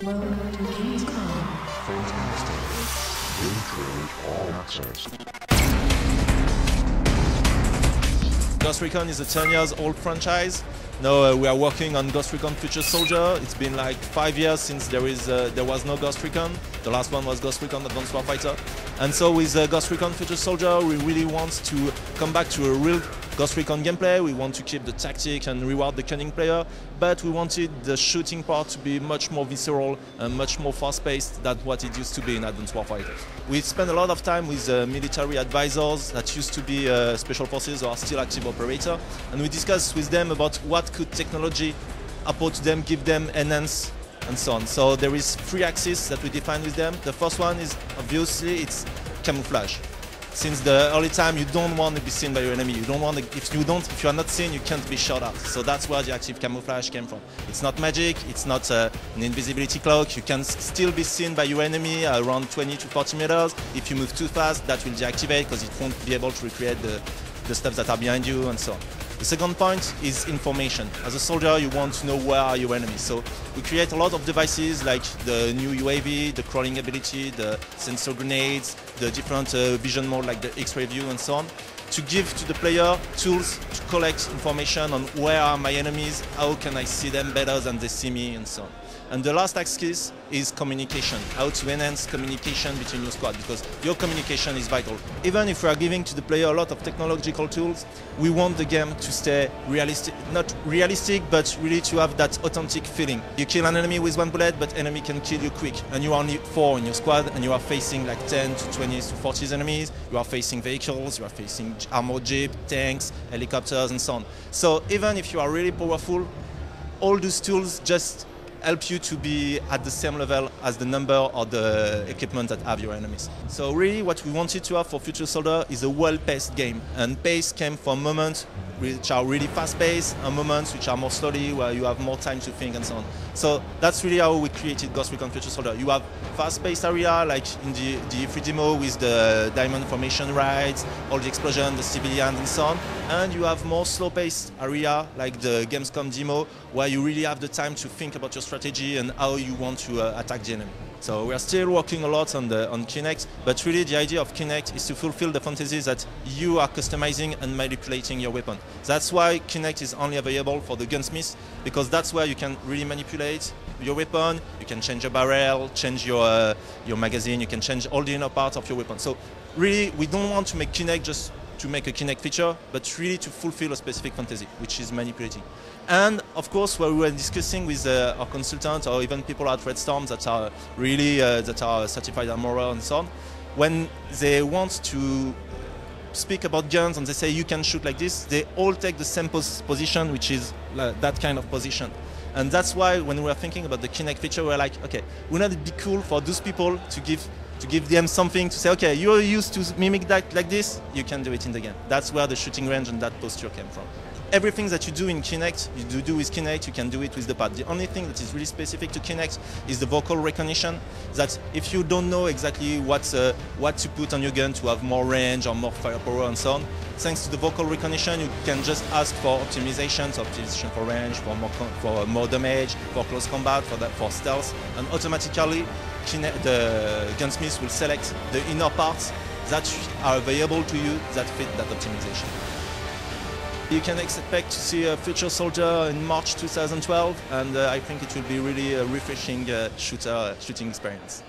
Welcome to Recon. Fantastic. Include all access. Ghost Recon is a 10 years old franchise. Now we are working on Ghost Recon Future Soldier. It's been like 5 years since there was no Ghost Recon. The last one was Ghost Recon Advanced Warfighter. And so with Ghost Recon Future Soldier, we really want to come back to a real Ghost Recon gameplay. We want to keep the tactic and reward the cunning player, but we wanted the shooting part to be much more visceral and much more fast-paced than what it used to be in Advanced Warfighter. We spent a lot of time with military advisors that used to be special forces or are still active operator, and we discussed with them about what could technology approach them, give them, enhance, and so on. So there is 3 axes that we define with them. The first one is obviously it's camouflage. Since the early time, you don't want to be seen by your enemy. You don't want to, if you are not seen, you can't be shot at. So that's where the active camouflage came from. It's not magic. It's not an invisibility cloak. You can still be seen by your enemy around 20 to 40 meters. If you move too fast, that will deactivate because it won't be able to recreate the steps that are behind you and so on. The second point is information. As a soldier, you want to know where are your enemies. So we create a lot of devices like the new UAV, the crawling ability, the sensor grenades, the different vision mode like the X-ray view and so on, to give to the player tools to collect information on where are my enemies, how can I see them better than they see me, and so on. And the last axis is communication, how to enhance communication between your squad, because your communication is vital. Even if we are giving to the player a lot of technological tools, we want the game to stay realistic, not realistic, but really to have that authentic feeling. You kill an enemy with 1 bullet, but enemy can kill you quick, and you are only 4 in your squad, and you are facing like 10 to 20 to 40 enemies, you are facing vehicles, you are facing armored jeep, tanks, helicopters, and so on. So even if you are really powerful, all those tools just help you to be at the same level as the number or the equipment that have your enemies. So really what we wanted to have for Future Soldier is a well-paced game, and pace came from moments which are really fast-paced and moments which are more slowly, where you have more time to think and so on. So that's really how we created Ghost Recon Future Soldier. You have fast-paced area like in the free demo with the diamond formation rides, all the explosion, the civilians and so on, and you have more slow-paced area like the Gamescom demo, where you really have the time to think about your strategy and how you want to attack the enemy. So we are still working a lot on Kinect, but really the idea of Kinect is to fulfill the fantasies that you are customizing and manipulating your weapon. That's why Kinect is only available for the gunsmiths, because that's where you can really manipulate your weapon. You can change your barrel, change your magazine, you can change all the inner parts of your weapon. So really we don't want to make Kinect just to make a Kinect feature, but really to fulfill a specific fantasy, which is manipulating. And of course, when we were discussing with our consultants or even people at Red Storm that are really that are certified armorer and so on, when they want to speak about guns and they say you can shoot like this, they all take the same position, which is that kind of position. And that's why when we were thinking about the Kinect feature, we were like, okay, wouldn't it be cool for those people to give them something to say, okay, you're used to mimic that like this, you can do it in the game. That's where the shooting range and that posture came from. Everything that you do in Kinect, you do with Kinect, you can do it with the pad. The only thing that is really specific to Kinect is the vocal recognition, that if you don't know exactly what to put on your gun to have more range or more firepower and so on, thanks to the vocal recognition, you can just ask for optimization, so optimization for range, for more damage, for close combat, for stealth, and automatically the gunsmith will select the inner parts that are available to you that fit that optimization. You can expect to see a Future Soldier in March 2012, and I think it will be really a refreshing shooting experience.